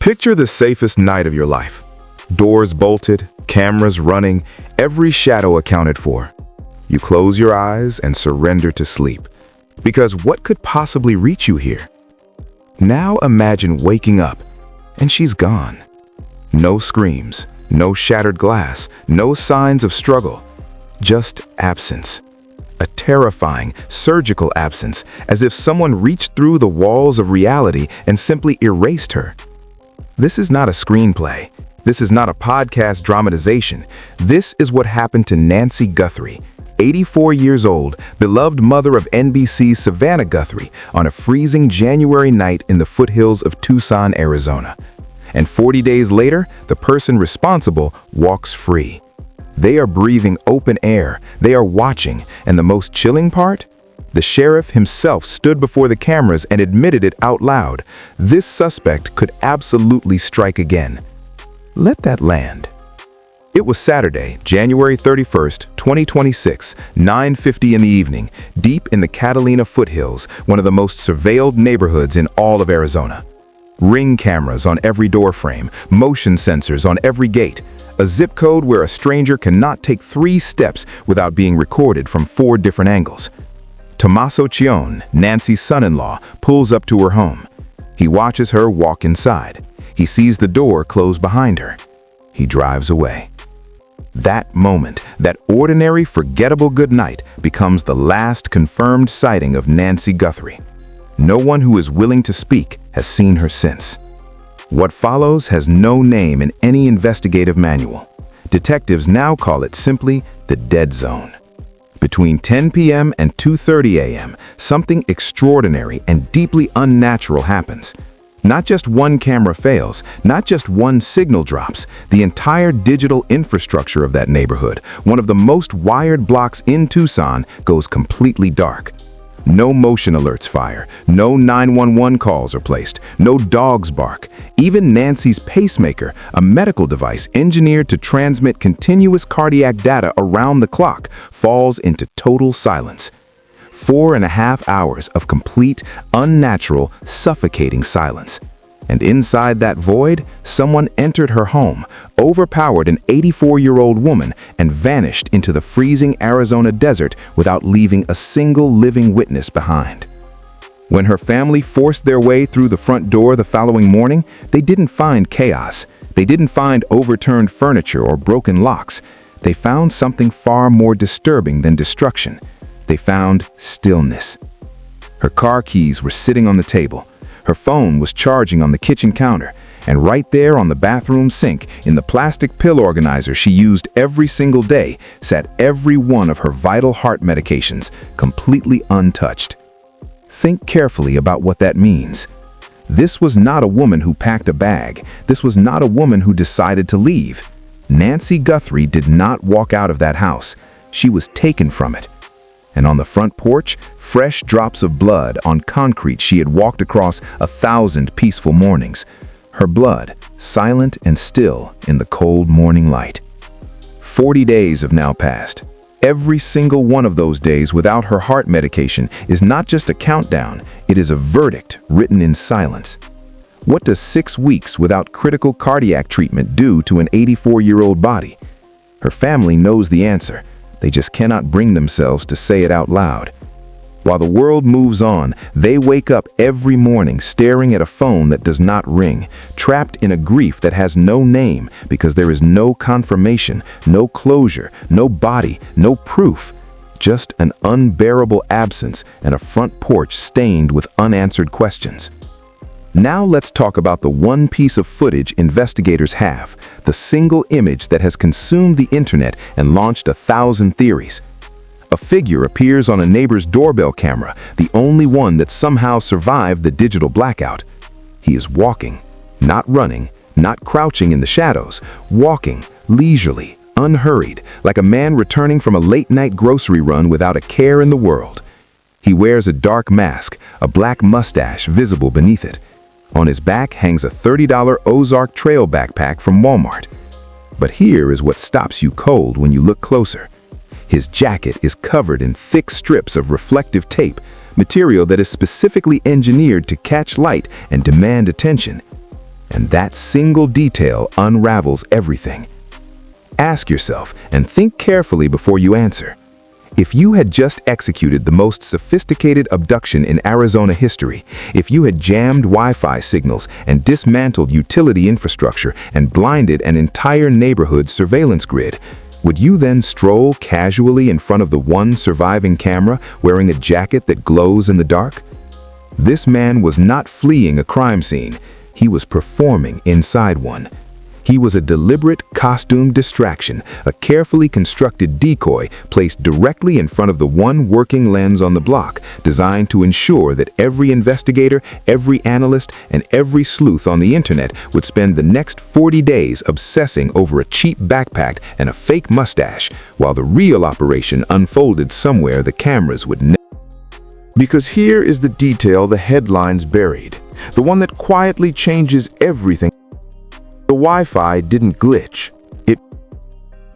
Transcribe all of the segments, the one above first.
Picture the safest night of your life. Doors bolted, cameras running, every shadow accounted for. You close your eyes and surrender to sleep. Because what could possibly reach you here? Now imagine waking up, and she's gone. No screams, no shattered glass, no signs of struggle. Just absence. A terrifying, surgical absence, as if someone reached through the walls of reality and simply erased her. This is not a screenplay. This is not a podcast dramatization. This is what happened to Nancy Guthrie, 84 years old, beloved mother of NBC's Savannah Guthrie, on a freezing January night in the foothills of Tucson, Arizona. And 40 days later, the person responsible walks free. They are breathing open air, they are watching, and the most chilling part? The sheriff himself stood before the cameras and admitted it out loud. This suspect could absolutely strike again. Let that land. It was Saturday, January 31st, 2026, 9:50 in the evening, deep in the Catalina foothills, one of the most surveilled neighborhoods in all of Arizona. Ring cameras on every doorframe, motion sensors on every gate, a zip code where a stranger cannot take 3 steps without being recorded from 4 different angles. Tommaso Cion, Nancy's son-in-law, pulls up to her home. He watches her walk inside. He sees the door close behind her. He drives away. That moment, that ordinary, forgettable goodnight, becomes the last confirmed sighting of Nancy Guthrie. No one who is willing to speak has seen her since. What follows has no name in any investigative manual. Detectives now call it simply the dead zone. Between 10 p.m. and 2:30 a.m., something extraordinary and deeply unnatural happens. Not just one camera fails, not just one signal drops, the entire digital infrastructure of that neighborhood, one of the most wired blocks in Tucson, goes completely dark. No motion alerts fire, no 911 calls are placed, no dogs bark. Even Nancy's pacemaker, a medical device engineered to transmit continuous cardiac data around the clock, falls into total silence. 4.5 hours of complete, unnatural, suffocating silence. And inside that void, someone entered her home, overpowered an 84-year-old woman, and vanished into the freezing Arizona desert without leaving a single living witness behind. When her family forced their way through the front door the following morning, they didn't find chaos. They didn't find overturned furniture or broken locks. They found something far more disturbing than destruction. They found stillness. Her car keys were sitting on the table. Her phone was charging on the kitchen counter, and right there on the bathroom sink, in the plastic pill organizer she used every single day, sat every one of her vital heart medications, completely untouched. Think carefully about what that means. This was not a woman who packed a bag. This was not a woman who decided to leave. Nancy Guthrie did not walk out of that house. She was taken from it. And on the front porch, fresh drops of blood on concrete she had walked across 1,000 peaceful mornings. Her blood, silent and still in the cold morning light. 40 days have now passed. Every single one of those days without her heart medication is not just a countdown, it is a verdict written in silence. What does 6 weeks without critical cardiac treatment do to an 84-year-old body? Her family knows the answer. They just cannot bring themselves to say it out loud. While the world moves on, they wake up every morning staring at a phone that does not ring, trapped in a grief that has no name because there is no confirmation, no closure, no body, no proof. Just an unbearable absence and a front porch stained with unanswered questions. Now let's talk about the one piece of footage investigators have, the single image that has consumed the internet and launched 1,000 theories. A figure appears on a neighbor's doorbell camera, the only one that somehow survived the digital blackout. He is walking, not running, not crouching in the shadows, walking, leisurely, unhurried, like a man returning from a late-night grocery run without a care in the world. He wears a dark mask, a black mustache visible beneath it. On his back hangs a $30 Ozark Trail backpack from Walmart. But here is what stops you cold when you look closer. His jacket is covered in thick strips of reflective tape, material that is specifically engineered to catch light and demand attention. And that single detail unravels everything. Ask yourself and think carefully before you answer. If you had just executed the most sophisticated abduction in Arizona history, if you had jammed Wi-Fi signals and dismantled utility infrastructure and blinded an entire neighborhood's surveillance grid, would you then stroll casually in front of the one surviving camera wearing a jacket that glows in the dark? This man was not fleeing a crime scene. He was performing inside one. He was a deliberate costume distraction, a carefully constructed decoy placed directly in front of the one working lens on the block, designed to ensure that every investigator, every analyst, and every sleuth on the internet would spend the next 40 days obsessing over a cheap backpack and a fake mustache, while the real operation unfolded somewhere the cameras would never. Because here is the detail the headlines buried, the one that quietly changes everything. The Wi-Fi didn't glitch. The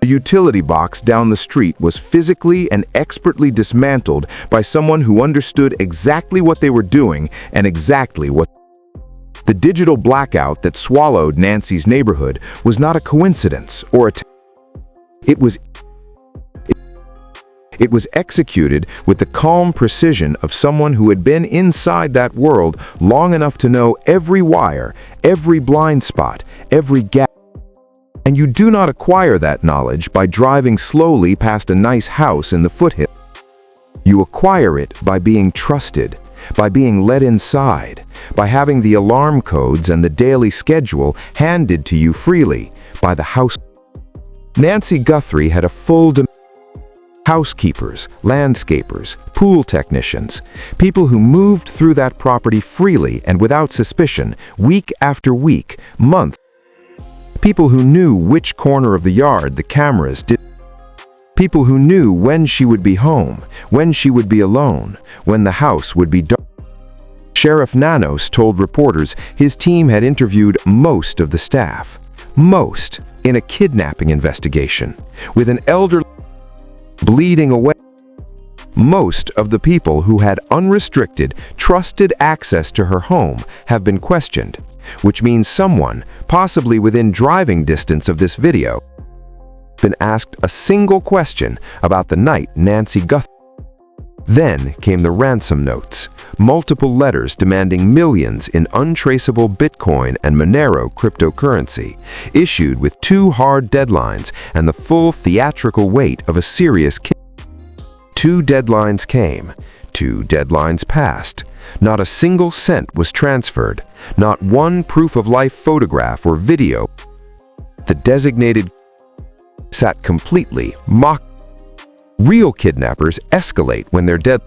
utility box down the street was physically and expertly dismantled by someone who understood exactly what they were doing and exactly what. The digital blackout that swallowed Nancy's neighborhood was not a coincidence or a. It was executed with the calm precision of someone who had been inside that world long enough to know every wire, every blind spot, every gap. And you do not acquire that knowledge by driving slowly past a nice house in the foothills. You acquire it by being trusted, by being let inside, by having the alarm codes and the daily schedule handed to you freely by the house. Nancy Guthrie had a full housekeepers, landscapers, pool technicians, people who moved through that property freely and without suspicion, week after week, month. People who knew which corner of the yard the cameras did. People who knew when she would be home, when she would be alone, when the house would be dark. Sheriff Nanos told reporters his team had interviewed most of the staff, most, in a kidnapping investigation, with an elderly bleeding away. Most of the people who had unrestricted, trusted access to her home have been questioned, which means someone, possibly within driving distance of this video, been asked a single question about the night Nancy Guthrie. Then came the ransom notes, multiple letters demanding millions in untraceable Bitcoin and Monero cryptocurrency, issued with 2 hard deadlines and the full theatrical weight of a serious case. 2 deadlines came, 2 deadlines passed. Not a single cent was transferred, not one proof of life photograph or video. The designated sat completely mocked. Real kidnappers escalate when they're dead.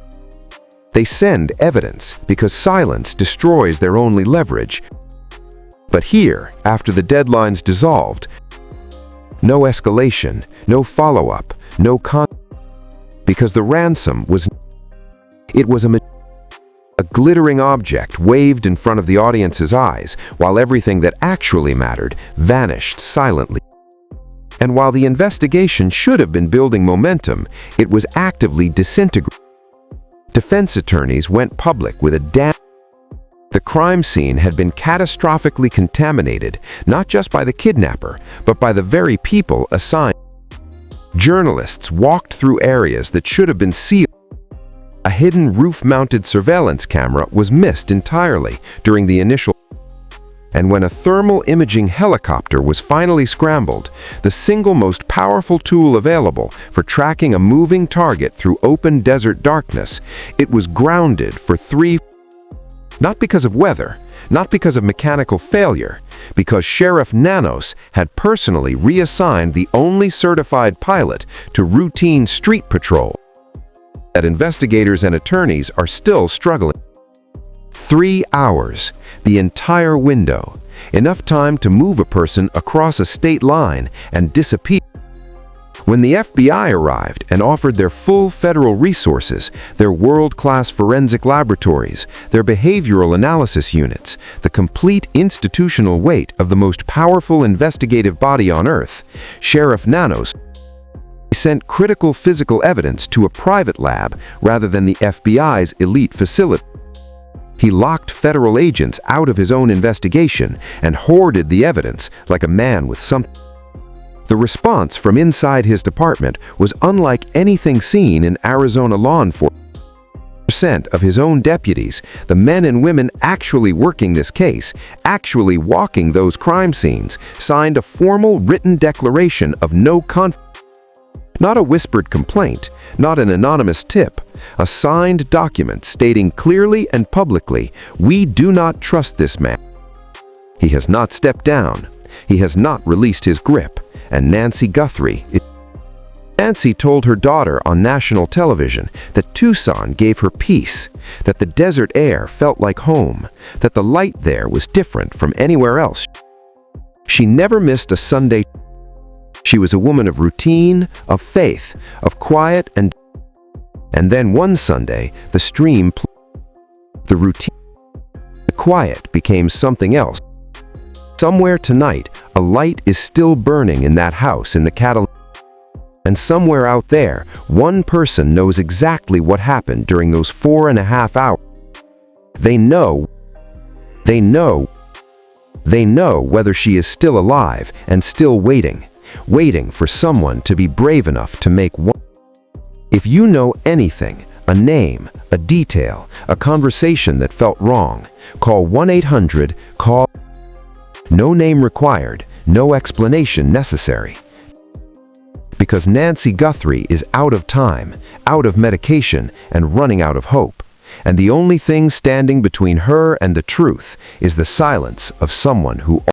They send evidence because silence destroys their only leverage. But here, after the deadlines dissolved, no escalation, no follow-up, no because the ransom was. It was a glittering object waved in front of the audience's eyes, while everything that actually mattered vanished silently. And while the investigation should have been building momentum, it was actively disintegrating. Defense attorneys went public with a damn. The crime scene had been catastrophically contaminated, not just by the kidnapper, but by the very people assigned. Journalists walked through areas that should have been sealed. A hidden roof-mounted surveillance camera was missed entirely during the initial. And when a thermal imaging helicopter was finally scrambled, the single most powerful tool available for tracking a moving target through open desert darkness, it was grounded for 3. Not because of weather, not because of mechanical failure, because Sheriff Nanos had personally reassigned the only certified pilot to routine street patrol. That investigators and attorneys are still struggling. 3 hours, the entire window, enough time to move a person across a state line and disappear. When the FBI arrived and offered their full federal resources, their world-class forensic laboratories, their behavioral analysis units, the complete institutional weight of the most powerful investigative body on Earth, Sheriff Nanos sent critical physical evidence to a private lab rather than the FBI's elite facility. He locked federal agents out of his own investigation and hoarded the evidence like a man with something. The response from inside his department was unlike anything seen in Arizona law enforcement. Percent of his own deputies, the men and women actually working this case, actually walking those crime scenes, signed a formal written declaration of no conflict. Not a whispered complaint, not an anonymous tip, a signed document stating clearly and publicly, "We do not trust this man." He has not stepped down. He has not released his grip, and Nancy Guthrie is. Nancy told her daughter on national television that Tucson gave her peace, that the desert air felt like home, that the light there was different from anywhere else. She never missed a Sunday. She was a woman of routine, of faith, of quiet, and then one Sunday, the stream, the routine, the quiet became something else. Somewhere tonight, a light is still burning in that house in the Catalina. And somewhere out there, one person knows exactly what happened during those 4.5 hours. They know whether she is still alive and still waiting for someone to be brave enough to make one. If you know anything, a name, a detail, a conversation that felt wrong, call 1-800-CALL. No name required, no explanation necessary. Because Nancy Guthrie is out of time, out of medication, and running out of hope. And the only thing standing between her and the truth is the silence of someone who